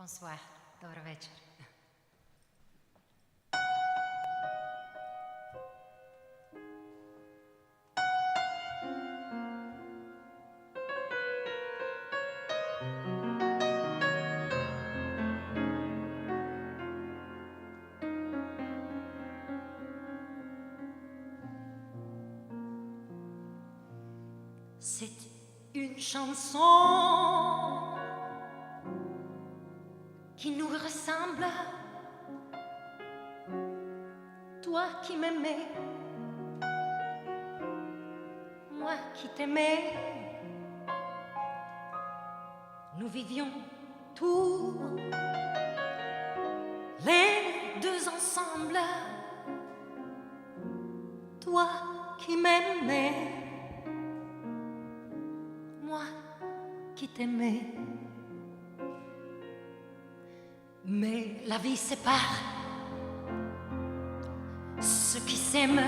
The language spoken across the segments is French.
Bonsoir, dobro večer. C'est une chanson qui nous ressemble. Toi qui m'aimais, moi qui t'aimais, nous vivions tous les deux ensemble. Toi qui m'aimais, moi qui t'aimais. Mais la vie sépare ceux qui s'aiment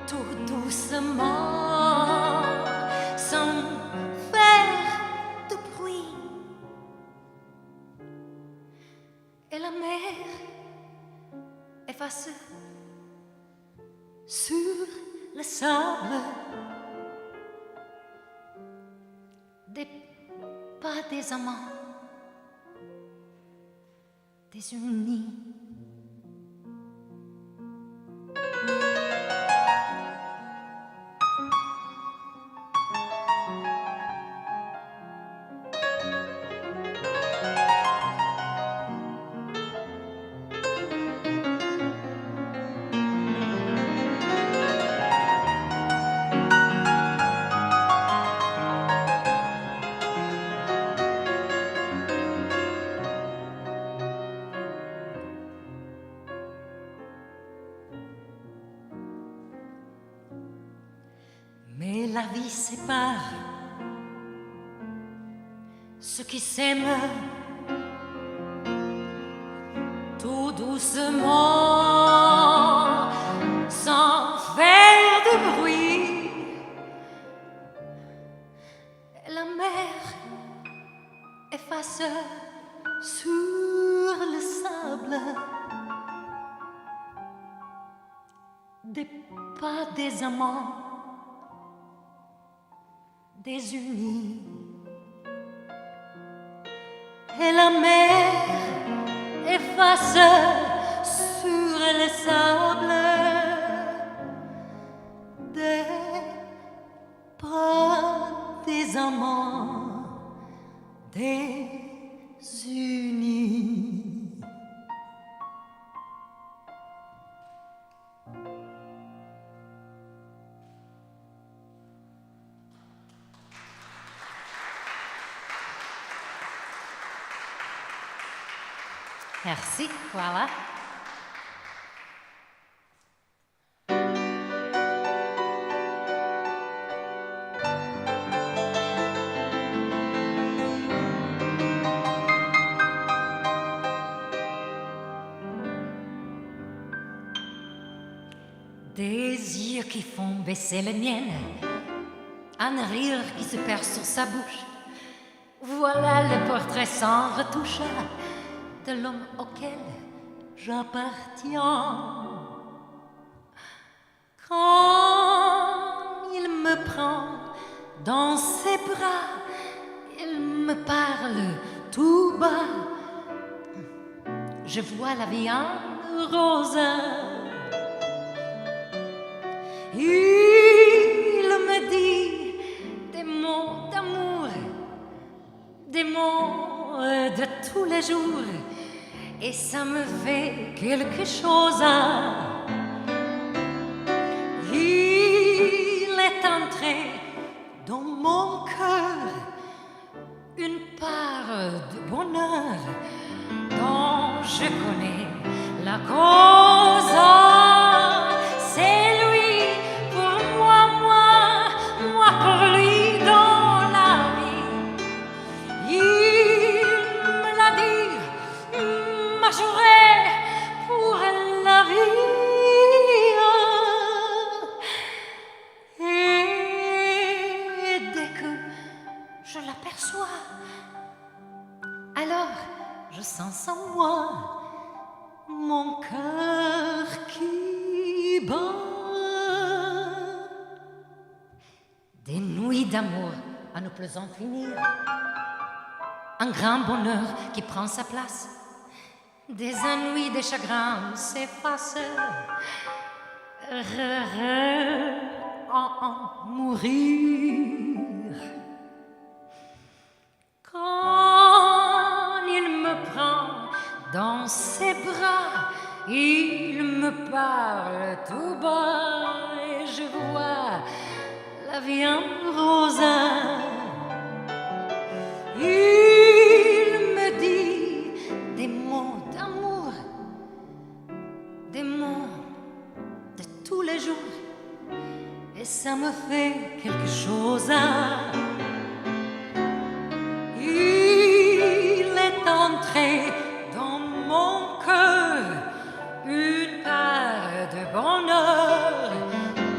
tout doucement, sans faire de bruit. Et la mer efface sur le sable des pas des amants désunis. Mais la vie sépare ceux qui s'aiment tout doucement, sans faire de bruit. Et la mer efface sur le sable des pas des amants désunis. Et la mer efface sur le sable des pas des amants désunis. Merci, voilà. Des yeux qui font baisser les miennes, un rire qui se perd sur sa bouche. Voilà le portrait sans retouche de l'homme auquel j'appartiens. Quand il me prend dans ses bras, il me parle tout bas. Je vois la vie en rose. Il me dit des mots d'amour, des mots de tous les jours, et ça me fait quelque chose. Il est entré dans mon cœur une part de bonheur dont je connais la cause. C'est lui pour moi, moi pour lui dans la vie. Il me l'a dit, m'a juré pour la vie. Et dès que je l'aperçois, Alors, je sens en moi mon cœur qui bat. Des nuits d'amour à ne plus en finir. Un grand bonheur qui prend sa place. Des ennuis, des chagrins s'effacent. Heureux en mourir. Quand il me prend dans ses bras, il me parle tout bas et je vois la vie en rosa. Il me dit des mots d'amour, des mots de tous les jours, et ça me fait quelque chose. Il est entré dans mon cœur une part de bonheur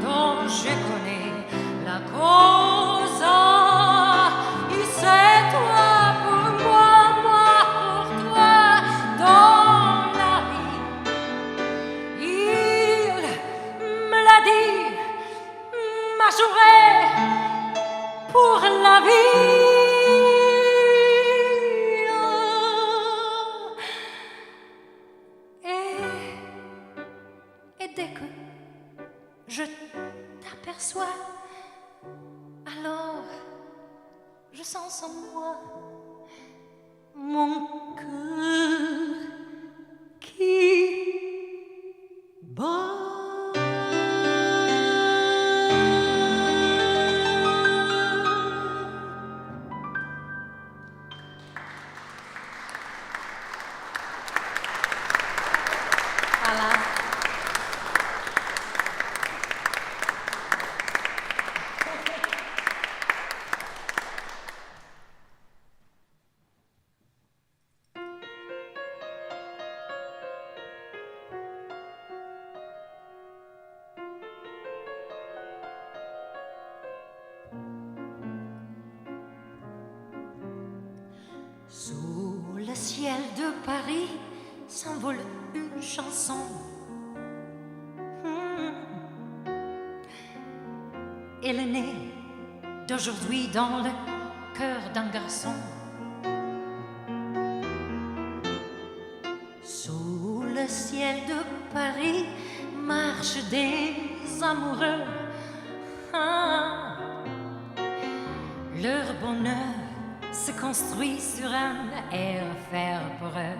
dont je connais la cause. Et c'est toi pour moi, moi pour toi dans la vie. Il me l'a dit, m'a juré pour la vie. Et dès que je t'aperçois, alors je sens en moi mon cœur qui bat. Voilà. Sous le ciel de Paris s'envole une chanson. Elle est née d'aujourd'hui dans le cœur d'un garçon. Sous le ciel de Paris marchent des amoureux. Leur bonheur se construit sur un air ferveur.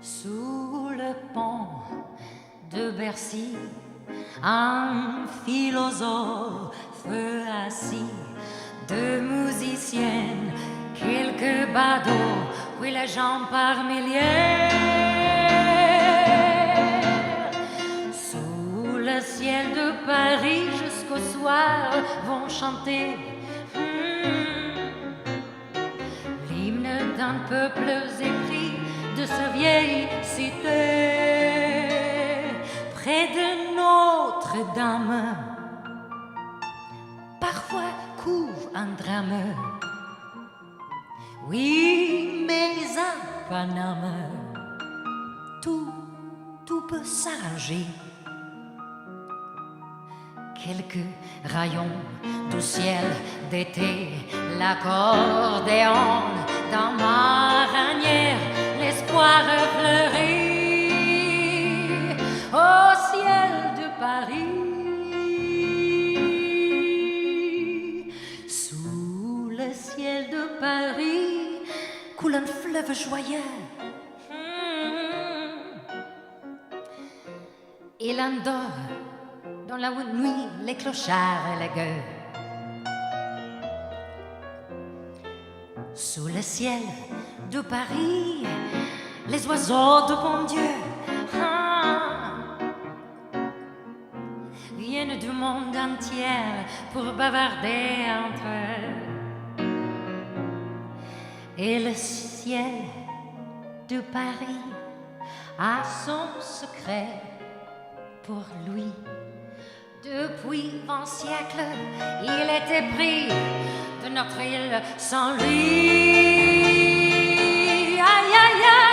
Sous le pont de Bercy, un philosophe assis, deux musiciennes, quelques badauds, puis les gens par milliers. Sous le ciel de Paris jusqu'au soir vont chanter l'hymne d'un peuple épris de ce vieille cité. Près de Notre-Dame, parfois couvre un drame. Oui, mais à Paname, tout peut s'arranger. Quelques rayons du ciel d'été, l'accordéon dans ma ranière, l'espoir fleurit au ciel de Paris. Sous le ciel de Paris coule un fleuve joyeux. Il endort dans la nuit les clochards et les gueux. Sous le ciel de Paris, les oiseaux de bon Dieu viennent du monde entier pour bavarder entre eux. Et le ciel de Paris a son secret pour lui. Depuis 20 siècles, il était pris de notre île sans lui. Aïe, aïe, aïe, aïe.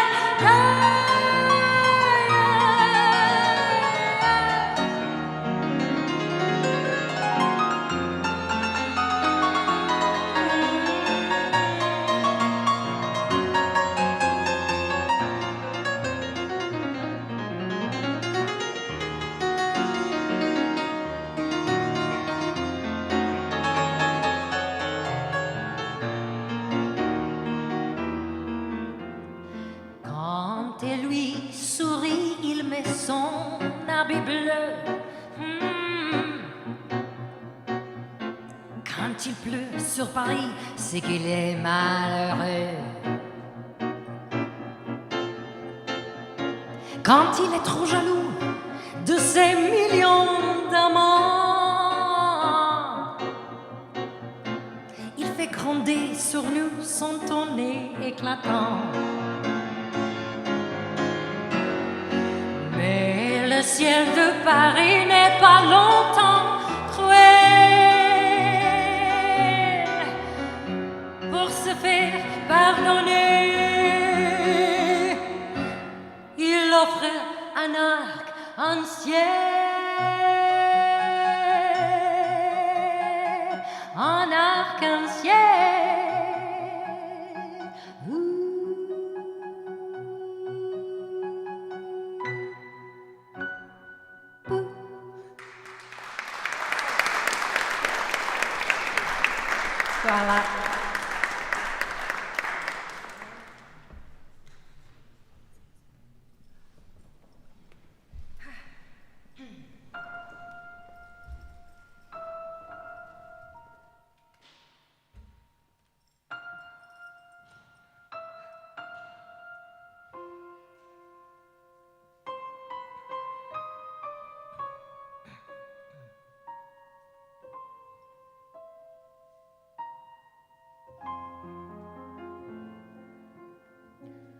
Et lui sourit, il met son habit bleu. Quand il pleut sur Paris, c'est qu'il est malheureux. Quand il est trop jaloux de ses millions d'amants, il fait gronder sur nous son tonnet éclatant. Le ciel de Paris n'est pas longtemps cruel pour se faire pardonner. Il offre un arc-en-ciel, un arc-en-ciel. Voilà.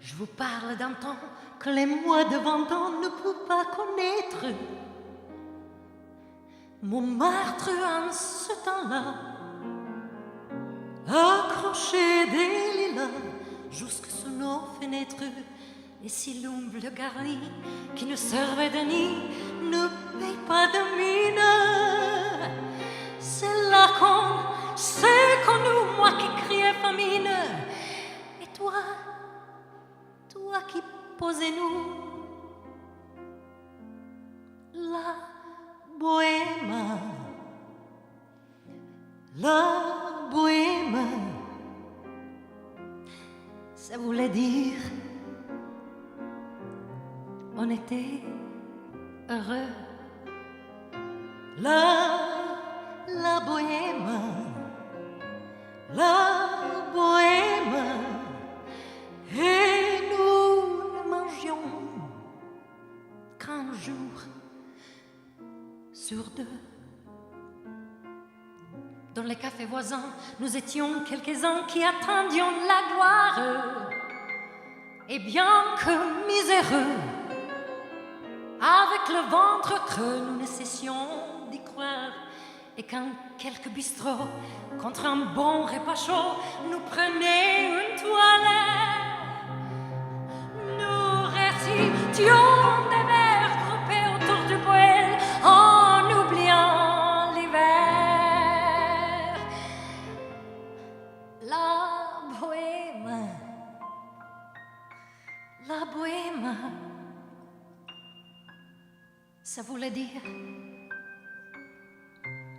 Je vous parle d'un temps que les mois de 20 ans ne peuvent pas connaître. Montmartre en ce temps-là, accroché des lilas jusque sous nos fenêtres, et si l'ombre garni qui nous servait de nid ne paye pas de mine, c'est là qu'on s'est connu, moi qui criais famine, et toi qui posais nous la bohème, ça voulait dire on était heureux. La bohème, et nous ne mangions qu'un jour sur deux. Dans les cafés voisins, nous étions quelques-uns qui attendions la gloire. Et bien que miséreux, avec le ventre creux, nous ne cessions d'y croire. Et quand quelques bistrots, contre un bon repas chaud, nous prenaient une toilette, nous récitions des vers groupés autour du poêle en oubliant l'hiver. La bohème, ça voulait dire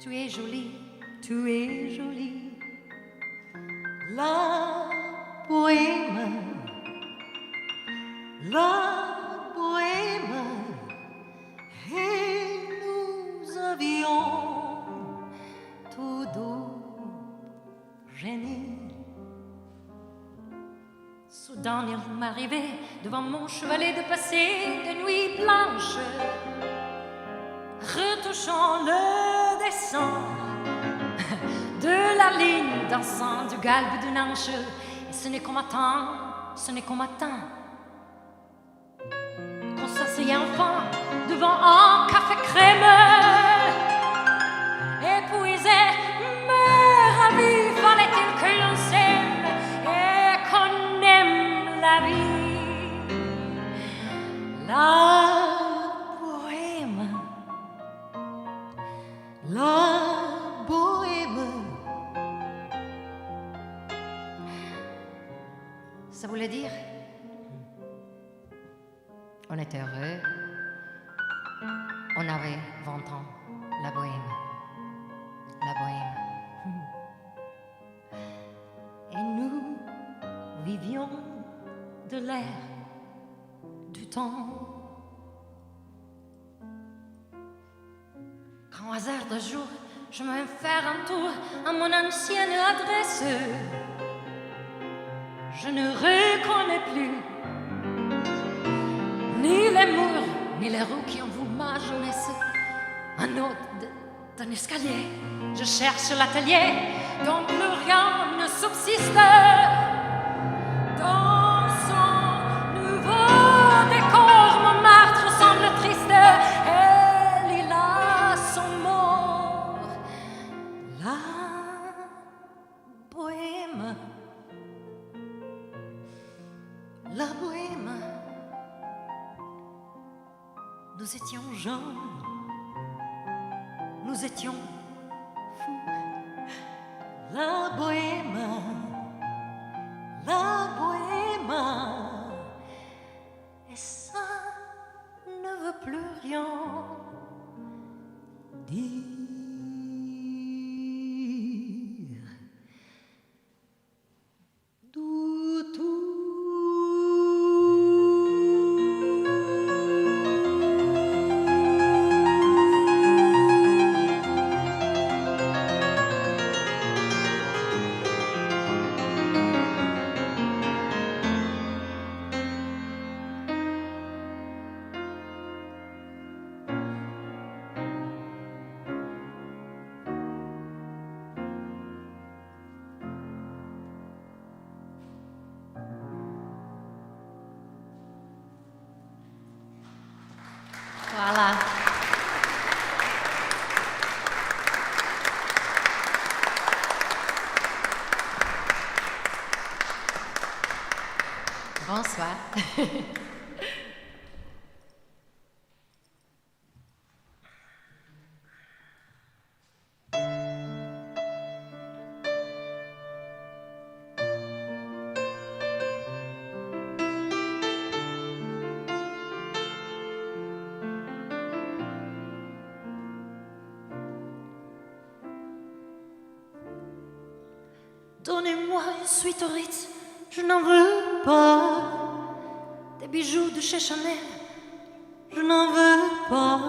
tu es jolie, tu es jolie. La bohème, et nous avions tout doux génie. Soudain, il m'arrivait devant mon chevalet de passer des nuits blanches, retouchant le dessin de la ligne dansant du galbe d'une hanche. Et ce n'est qu'au matin, qu'on s'asseyait enfin devant un café crémeux, épuisé, mais ravi, fallait Ça voulait dire on était heureux, on avait 20 ans, la bohème, la bohème. Et nous vivions de l'air, du temps. Grand hasard de jour, je me vais faire un tour à mon ancienne adresse. Je ne reconnais plus ni les murs, ni les roues qui envoûtent ma jeunesse. Un autre d'un escalier, je cherche l'atelier dont plus rien ne subsiste. Dans son nouveau décor, Montmartre semble triste et les lilas sont morts. La bohème, la bohème. Nous étions jeunes, nous étions fous. La bohème, et ça ne veut plus rien dire. Voilà. Bonsoir. Donnez-moi une suite au Ritz, je n'en veux pas. Des bijoux de chez Chanel, je n'en veux pas.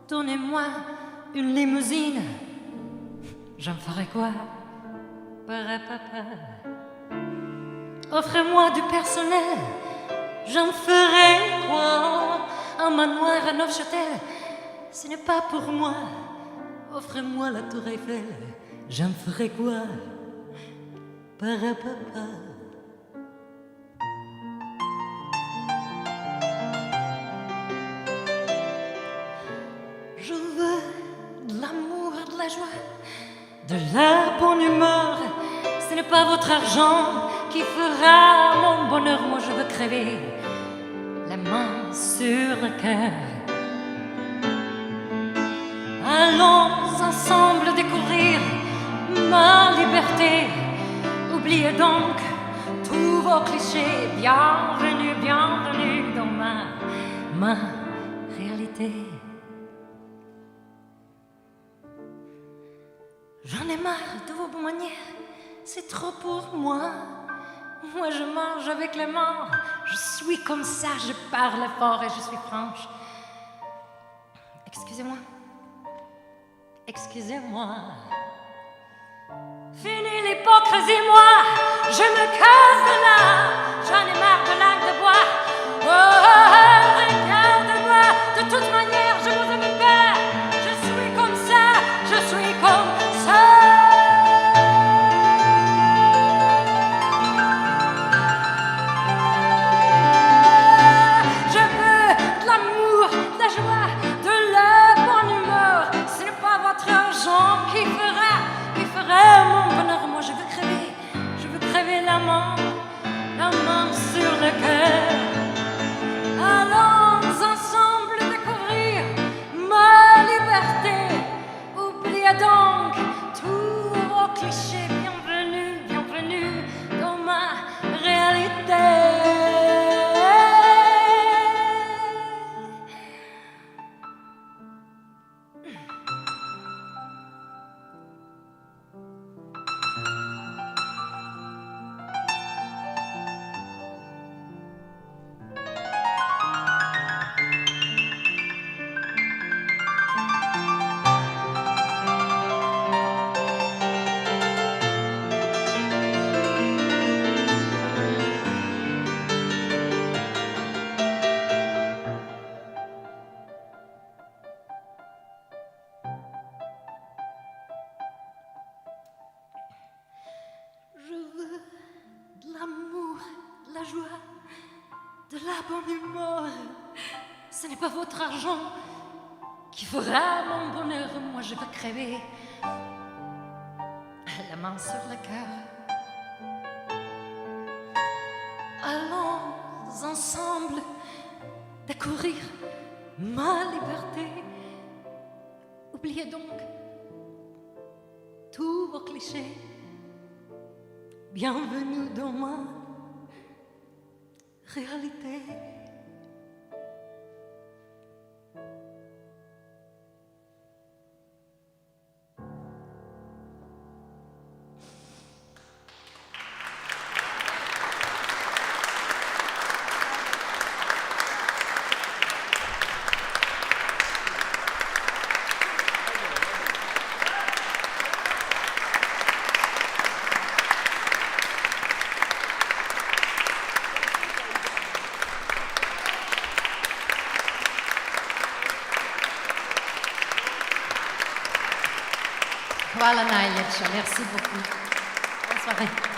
Donnez-moi une limousine, j'en ferai quoi? Parapapa. Offrez-moi du personnel, j'en ferai quoi? Un manoir à Neufchâtel, ce n'est pas pour moi. Offrez-moi la tour Eiffel, j'en ferai quoi? Parapapa. Je veux de l'amour, de la joie, de la bonne humeur. Ce n'est pas votre argent qui fera mon bonheur. Moi je veux crever la main sur le cœur. Allons ensemble découvrir ma liberté. Oubliez donc tous vos clichés. Bienvenue, bienvenue dans ma réalité. J'en ai marre de vos bonnes manières, c'est trop pour moi. Moi je mange avec les mains, je suis comme ça, je parle fort et je suis franche. Excusez-moi, excusez-moi. Fini l'hypocrisie, moi, je me casse de là. J'en ai marre de langue de bois. Oh, regarde-moi, de toute manière, je vous aime pas. Je suis comme ça, je suis comme ça. Je veux de l'amour, de la joie, de la bonne humeur. Ce n'est pas votre argent qui fera mon bonheur. Moi je veux crever la main sur le cœur. Allons ensemble découvrir ma liberté. Oubliez donc tous vos clichés. Bienvenue, bienvenue dans ma réalité. la bonne humeur. Ce n'est pas votre argent qui fera mon bonheur. Moi, je vais crever la main sur le cœur. Allons ensemble découvrir ma liberté. Oubliez donc tous vos clichés. Bienvenue dans ma réalité. Voilà, Naïletcha, merci beaucoup. Bonne soirée.